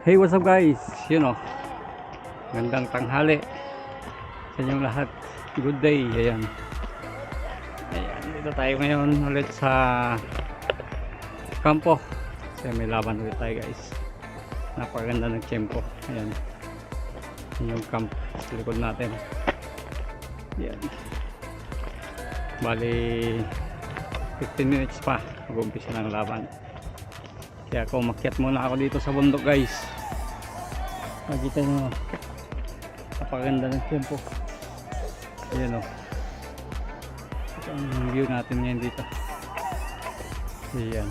Hey, what's up guys? Gandang tanghali sa inyong lahat. Good day. Ayan, dito tayo ngayon ulit sa kampo. Kasi may laban ulit tayo guys. Napakaganda ng tempo. Ayan, yung camp sa likod natin. Ayan, bali 15 minutes pa mag-umpisa ng laban. Kaya ako umakyat muna ako dito sa bundok guys. Makita nyo, napakaganda ng tempo. Ayan o, ito ang view natin ngayon dito. Ayan,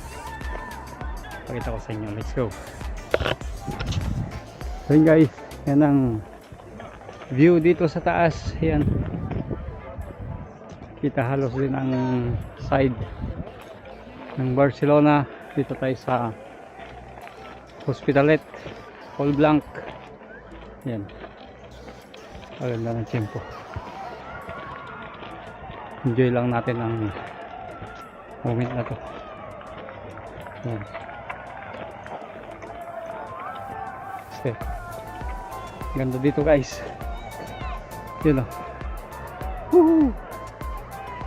pakita ko sa inyo, let's go. So yun guys, yan ang view dito sa taas. Ayan, kita halos din ang side ng Barcelona. Dito tayo sa Hospitalet, Col Blanc. Yan, maganda ng tempo. Enjoy lang natin ang moment na to. Yan, kasi ganda dito guys. Yun o,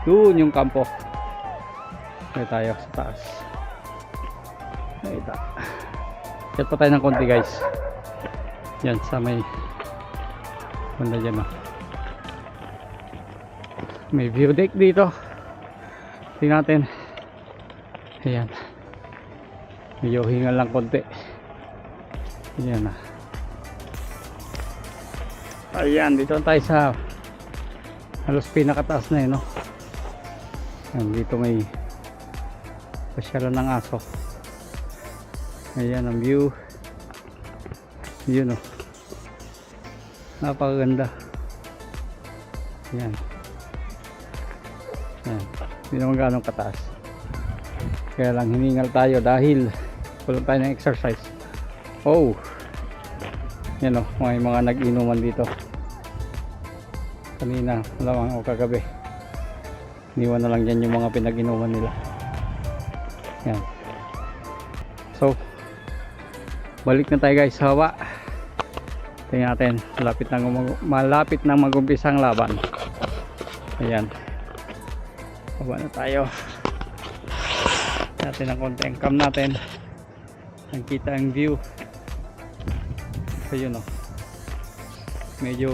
doon yung kampo. May tayo sa taas. Nakita. Kaya pa tayo ng konti guys. Yan sa may banda dyan o. May view deck dito. Tingnan natin. Ayan, medyo hingal lang konti. Ayan na. Ayan, dito tayo sa halos pinakataas na yun, no? Ayan, dito may pasyalan ng aso. Ayan ang view. Yun o, napakaganda. Ayan, ayan, hindi naman ganong kataas, kaya lang hiningal tayo dahil kulang tayo ng exercise. Oh, yan o, may mga nag-inuman dito kanina, malamang o kagabi. Iniwan na lang dyan yung mga pinag-inuman nila. Yan, so balik na tayo guys sa hawa. Tingnan natin, malapit na mag-umpisa ang laban. Ayan, baba na tayo. Natin ang konti ang cam natin, nakita ang view. So yun o, medyo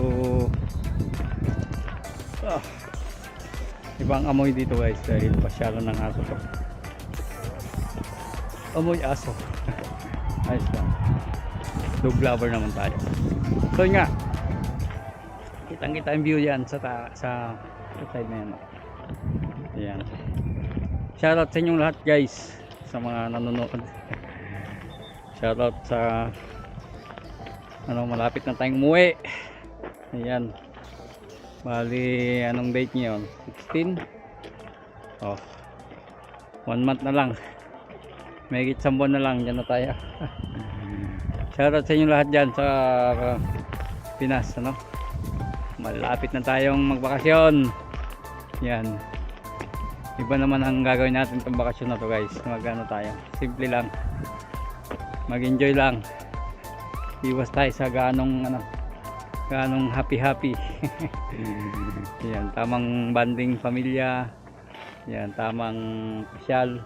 ibang amoy dito guys dahil pasyalan ng aso to. Amoy aso. Ayos lang, dog lover naman tayo. So yun nga, kitang kita ang view yan sa side na yan. Ayan, shoutout sa inyong lahat guys, sa mga nanonood. Shoutout sa malapit na tayong umuwi. Ayan, bali anong date ngayon? 16. Oh, 1 month na lang, may higit 1 buwan na lang, dyan na tayo. Shoutout sa inyo lahat dyan sa Pinas, ano? Malapit na tayong magbakasyon. Yan, iba naman ang gagawin natin itong bakasyon na to guys. Magano tayo, simple lang, mag-enjoy lang, iwas tayo sa ganong happy. Yan, tamang banding pamilya. Yan, tamang pasyal,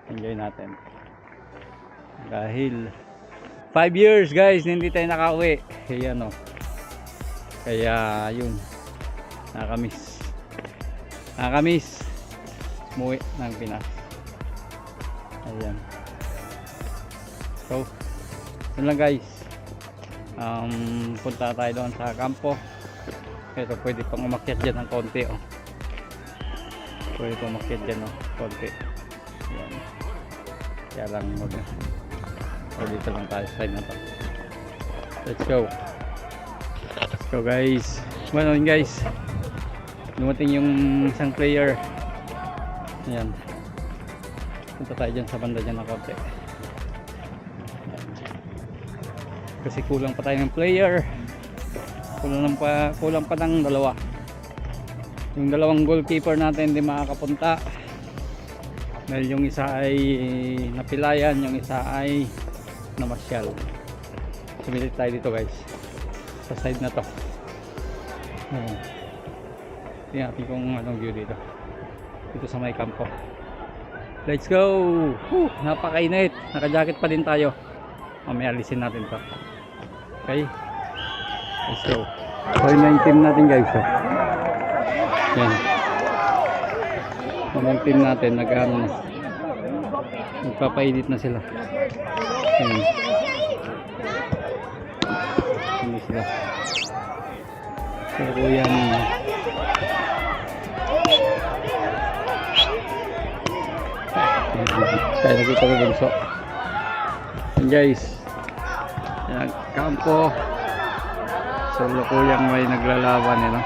enjoy natin. Dahil 5 years guys hindi tayo nakauwi. Ayan o, kaya yun, nakakamiss umuwi ng Pinas. Ayan, so yun lang guys. Punta tayo doon sa kampo. Ito, pwede pang umakyat dyan ng konti o. Pwede pang umakyat dyan o, konti. Ayan, kaya lang so dito lang tayo sa side na to. Let's go guys. Well yun guys, dumating yung isang player. Ayan, punta tayo dyan sa banda dyan na konti. Ayan, kasi kulang pa tayo ng player. Kulang pa ng dalawa. Yung dalawang goalkeeper natin hindi makakapunta dahil yung isa ay napilayan, yung isa ay namasyal. Sumilip tayo dito guys. Sa side na to. Ayan. Tingnan natin kung anong view dito. Dito sa may kampo. Let's go! Whew, napakainit. Naka-jacket pa din tayo. Mamaya alisin natin to. Okay? Let's go. So yun na yung team natin guys. Oh. Yan. Yung team natin nag-ano na. Magpapainit na sila. Yan. Hindi sila. So yan. Kaya nakita ko bunso. Yan guys. Yan, kampo. So lukuyang may naglalaban eh, no?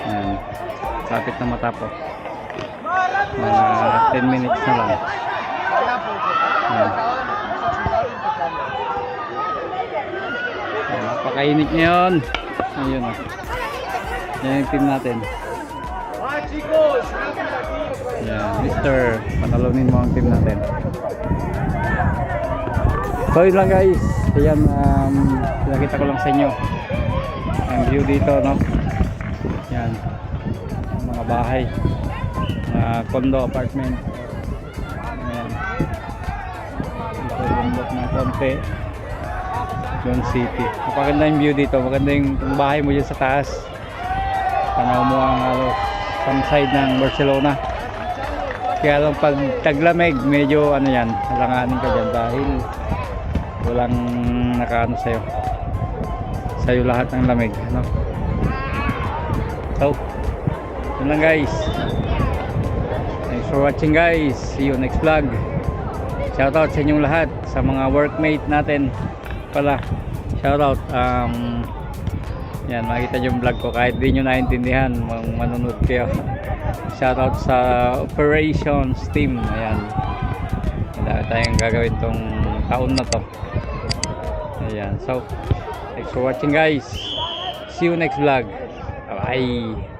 Yan. Kapit na matapos. Mga 10 minutes na lang. Yan. Yan, napakainit ngayon. Ayun o. Yan yung team natin. Yan, Mr. Panalunin mo ang team natin. So yun lang guys. Ayan, pinakita ko lang sa inyo ang view dito, no? Yan, mga bahay, mga condo, apartment. Ayan, dito bundok ng konti, Don City. Maganda yung view dito, maganda yung bahay mo dyan sa taas. Tanaw mo ang some side ng Barcelona. Kaya lang pag taglamig, medyo ano yan, halanganin ka dyan dahil walang nakaano sa'yo lahat ng lamig, no? So yun lang guys, thanks for watching guys, see you next vlog. Shoutout sa inyong lahat, sa mga workmate natin pala, shoutout. Yan, makikita yung vlog ko kahit di nyo naintindihan, manunod kayo. Shoutout sa operations team. Ayan, dahil tayong gagawin tong taon na to. Ayan, so thanks for watching guys, see you next vlog. Bye bye.